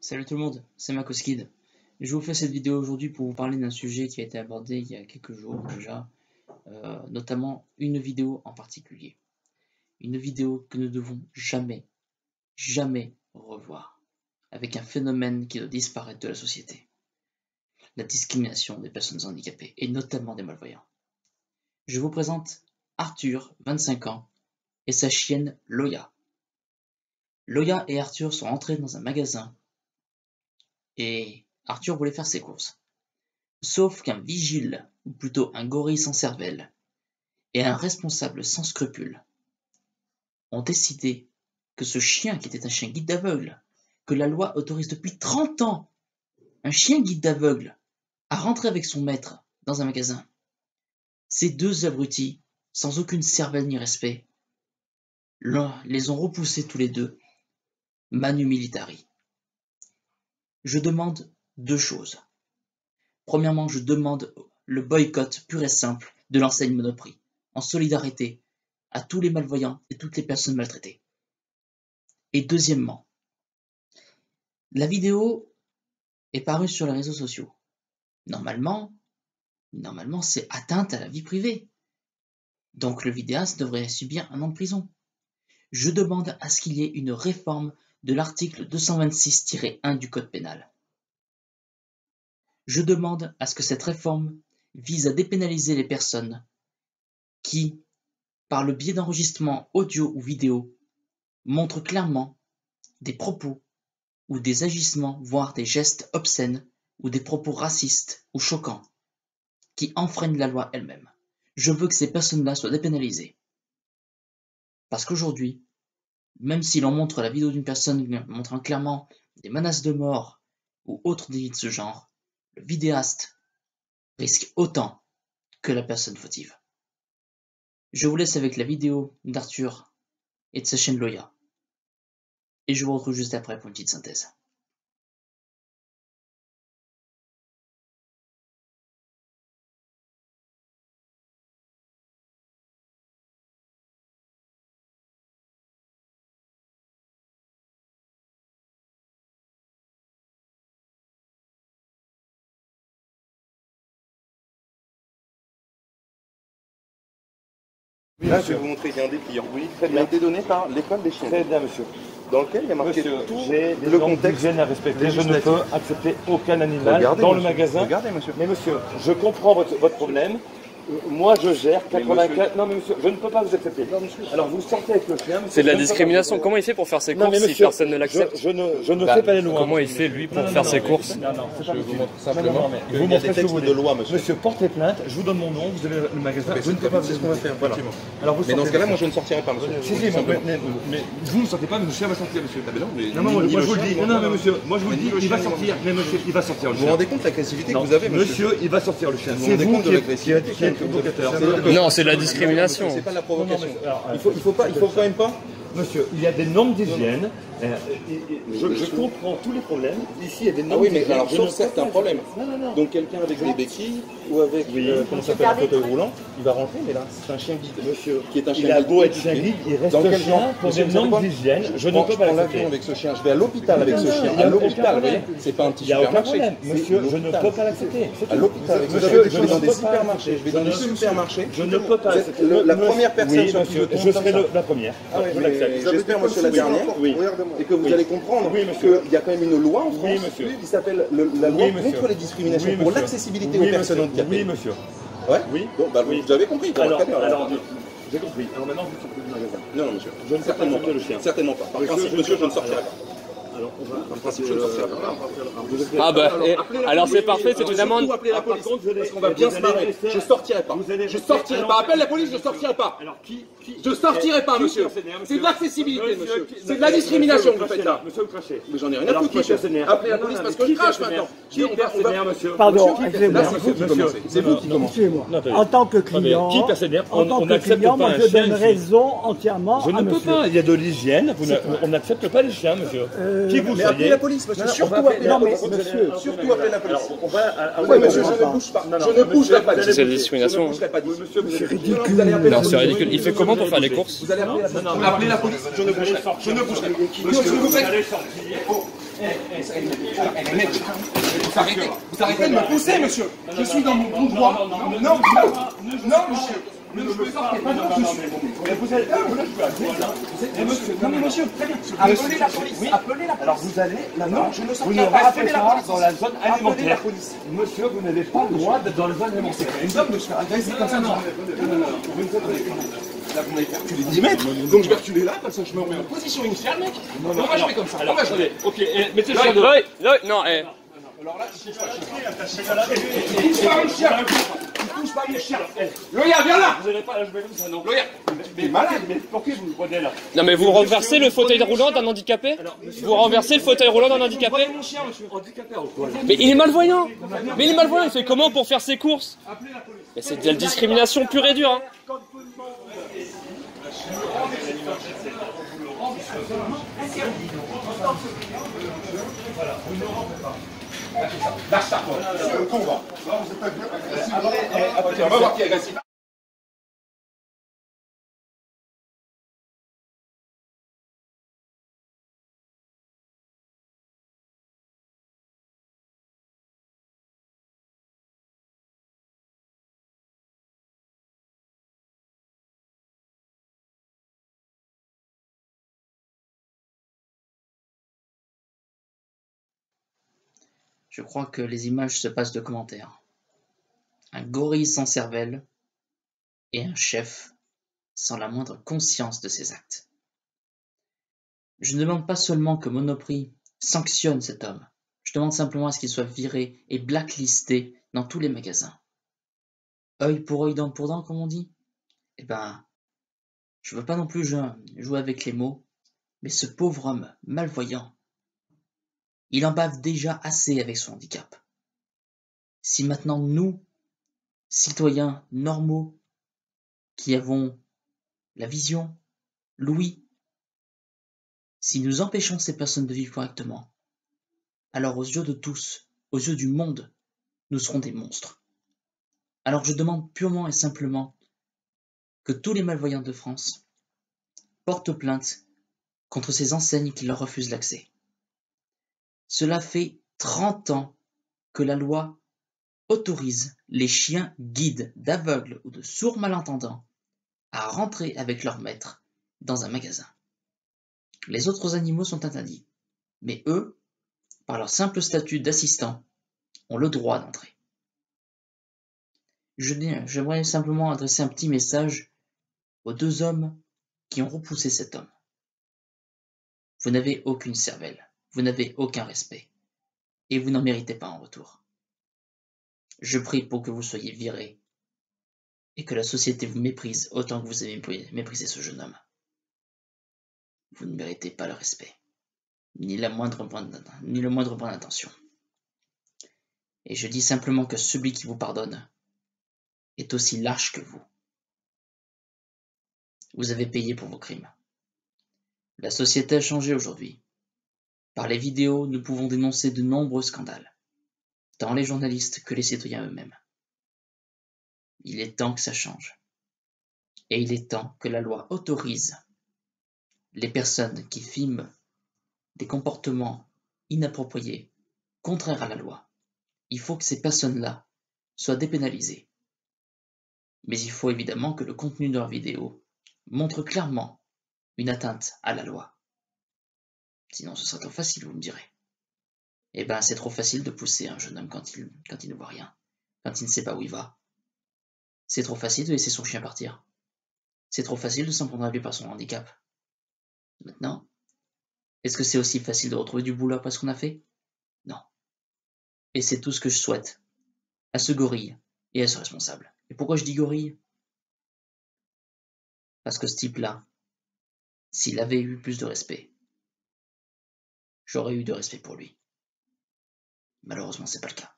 Salut tout le monde, c'est Makoskid. Je vous fais cette vidéo aujourd'hui pour vous parler d'un sujet qui a été abordé il y a quelques jours déjà, notamment une vidéo en particulier. Une vidéo que nous devons jamais revoir, avec un phénomène qui doit disparaître de la société. La discrimination des personnes handicapées, et notamment des malvoyants. Je vous présente Arthur, 25 ans, et sa chienne Loya. Loya et Arthur sont entrés dans un magasin et Arthur voulait faire ses courses. Sauf qu'un vigile, ou plutôt un gorille sans cervelle, et un responsable sans scrupules ont décidé que ce chien, qui était un chien guide d'aveugle, que la loi autorise depuis 30 ans, un chien guide d'aveugle, à rentrer avec son maître dans un magasin. Ces deux abrutis, sans aucune cervelle ni respect, les ont repoussés tous les deux, manu militari. Je demande deux choses. Premièrement, je demande le boycott pur et simple de l'enseigne Monoprix, en solidarité à tous les malvoyants et toutes les personnes maltraitées. Et deuxièmement, la vidéo est parue sur les réseaux sociaux. Normalement, c'est atteinte à la vie privée. Donc le vidéaste devrait subir 1 an de prison. Je demande à ce qu'il y ait une réforme de l'article 226-1 du Code pénal. Je demande à ce que cette réforme vise à dépénaliser les personnes qui, par le biais d'enregistrements audio ou vidéo, montrent clairement des propos ou des agissements, voire des gestes obscènes ou des propos racistes ou choquants, qui enfreignent la loi elle-même. Je veux que ces personnes-là soient dépénalisées. Parce qu'aujourd'hui, même si l'on montre la vidéo d'une personne montrant clairement des menaces de mort ou autres délits de ce genre, le vidéaste risque autant que la personne fautive. Je vous laisse avec la vidéo d'Arthur et de sa chaîne Loya. Et je vous retrouve juste après pour une petite synthèse. Là, je vais vous montrer, il y a un dépliant. Oui, très bien. Il a été donné par l'école des chiens. Très bien, monsieur. Dans lequel il y a marqué tout le contexte d'hygiène à respecter. Je ne peux accepter aucun animal dans le magasin. Regardez, monsieur. Mais monsieur, je comprends votre problème. Moi, je gère 84. Non, mais monsieur, je ne peux pas vous accepter. Non, monsieur. Alors, vous sortez avec le chien. C'est de la discrimination. Comment il fait pour faire ses courses si personne ne l'accepte? Je ne fais pas les lois. Comment il fait, lui, pour faire ses courses? Non, c'est pas je vous montre simplement. Je vous montre les textes de loi, monsieur. Monsieur, portez plainte. Je vous donne mon nom. Vous avez le magasin. Je ne peux pas vous. C'est ce qu'on va faire. Voilà. Alors, vous mais dans ce cas-là, moi, je ne sortirai pas, monsieur. Si, mais vous ne sortez pas, mais le chien va sortir, monsieur. Non, moi, je vous le dis. Non, mais monsieur, moi, je vous le dis, il va sortir. Mais monsieur, il va sortir, le chien. Vous vous rendez compte de l'agressivité que vous avez, monsieur? Monsieur, il va sortir, le chien. Vous vous rendez compte de l'agressivité qui est provocateur. Non, c'est de la discrimination. C'est pas de la provocation. Il faut quand même pas. Monsieur, il y a des normes d'hygiène. Je comprends tous les problèmes. Ici, il y a des normes oui, mais d'hygiène. alors, sauf certains problèmes. Non. Donc, quelqu'un avec des béquilles ou avec comment ça s'appelle, un fauteuil roulant, il va rentrer, mais là, c'est un chien guide. Monsieur, qui est un chien il a guide. beau être chien guide, il reste un chien pour des normes d'hygiène. Je ne peux pas l'accepter. Avec ce chien, je vais à l'hôpital avec ce chien. À l'hôpital, vous voyez, c'est pas un petit supermarché. Monsieur, je ne peux pas l'accepter. À l'hôpital, monsieur, je vais dans des supermarchés. Je vais dans des supermarchés. Je ne peux pas l'accepter. La première personne sur qui je serai la première. J'espère, monsieur, la dernière, et que vous allez comprendre qu'il y a quand même une loi en France qui s'appelle la loi contre les discriminations pour l'accessibilité aux personnes handicapées. Oui, monsieur. Ouais. Oui. Bon, bah vous avez compris. Alors, j'ai compris. Alors maintenant, vous sortez du magasin. Non, monsieur. Je ne sais pas sortir le chien. Certainement pas. Par principe, monsieur, je ne sortirai pas. Alors, en principe, je ne sortirai pas. Ah bah, alors c'est parfait, c'est une amende. Appelez la police. Parce qu'on va bien se marrer. Je sortirai pas. Je sortirai pas. Appelle la police, je sortirai pas. Je sortirai pas, monsieur. C'est de l'accessibilité, monsieur. C'est de la discrimination que vous faites là. Monsieur, vous crachez. Mais j'en ai rien à foutre, monsieur. Appelez la police parce que je crache maintenant. Pardon, excusez-moi. C'est vous qui commencez. En tant que client, moi je donne raison entièrement à monsieur. Je ne peux pas, il y a de l'hygiène, on n'accepte pas les chiens, monsieur. Qui vous mais appelez la police, monsieur. Surtout appelez la police. Surtout appelez la police. Oui, monsieur, je ne bouge pas. Je ne bougerai pas. C'est de la discrimination. C'est ridicule. Non, c'est ridicule. Il fait comment pour faire les courses? Vous allez appeler la police. Je ne bougerai pas. Je ne bougerai pas. Monsieur, s'il vous plaît. Vous arrêtez de me pousser, monsieur. Je suis dans mon bon droit. Non, monsieur. Ne me sortez pas, non, je suis. Vous allez. Non, mais monsieur, très bien. Appelez la police. Appelez la police. Alors vous allez là, non, je ne sortirai pas. Appelez la police dans la zone alimentaire. Monsieur, vous n'avez pas le droit d'être dans la zone alimentaire. Une homme de se faire agresser comme ça, non. Là, vous m'avez fait reculer 10 mètres, donc je vais reculer là, comme ça je me remets en position initiale, mec. On va jouer comme ça. On va jouer. Ok, mettez le chien de... Non, Alors là, tu touches pas le chien. Tu touches pas mon chien. Loya, viens là. Vous n'allez pas la jouer comme ça, non? Loya, t'es malade. Mais pourquoi vous le prenez là? Non mais vous renversez le fauteuil roulant d'un handicapé? Vous renversez le fauteuil roulant d'un handicapé? Handicapé au toilette. Mais il est malvoyant! Mais il est malvoyant, il fait comment pour faire ses courses? Mais c'est de la discrimination pure et dure, hein! Lâche ta pote. On va. On va voir qui est agressif. Je crois que les images se passent de commentaires. Un gorille sans cervelle et un chef sans la moindre conscience de ses actes. Je ne demande pas seulement que Monoprix sanctionne cet homme, je demande simplement à ce qu'il soit viré et blacklisté dans tous les magasins. Œil pour œil, dent pour dent, comme on dit. Eh ben, je veux pas non plus jouer avec les mots, mais ce pauvre homme malvoyant, il en bave déjà assez avec son handicap. Si maintenant nous, citoyens normaux, qui avons la vision, l'ouïe, si nous empêchons ces personnes de vivre correctement, alors aux yeux de tous, aux yeux du monde, nous serons des monstres. Alors je demande purement et simplement que tous les malvoyants de France portent plainte contre ces enseignes qui leur refusent l'accès. Cela fait 30 ans que la loi autorise les chiens guides d'aveugles ou de sourds malentendants à rentrer avec leur maître dans un magasin. Les autres animaux sont interdits, mais eux, par leur simple statut d'assistant, ont le droit d'entrer. J'aimerais simplement adresser un petit message aux deux hommes qui ont repoussé cet homme. Vous n'avez aucune cervelle, vous n'avez aucun respect, et vous n'en méritez pas en retour. Je prie pour que vous soyez virés, et que la société vous méprise autant que vous avez méprisé ce jeune homme. Vous ne méritez pas le respect, ni le moindre point d'attention. Et je dis simplement que celui qui vous pardonne est aussi lâche que vous. Vous avez payé pour vos crimes. La société a changé aujourd'hui. Par les vidéos, nous pouvons dénoncer de nombreux scandales, tant les journalistes que les citoyens eux-mêmes. Il est temps que ça change. Et il est temps que la loi autorise les personnes qui filment des comportements inappropriés, contraires à la loi. Il faut que ces personnes-là soient dépénalisées. Mais il faut évidemment que le contenu de leur vidéo montre clairement une atteinte à la loi. Sinon ce sera trop facile, vous me direz. Eh ben c'est trop facile de pousser un jeune homme quand il ne voit rien, quand il ne sait pas où il va. C'est trop facile de laisser son chien partir. C'est trop facile de s'en prendre à lui par son handicap. Maintenant, est-ce que c'est aussi facile de retrouver du boulot après ce qu'on a fait? Non. Et c'est tout ce que je souhaite à ce gorille et à ce responsable. Et pourquoi je dis gorille? Parce que ce type-là, s'il avait eu plus de respect, j'aurais eu de respect pour lui. Malheureusement, c'est pas le cas.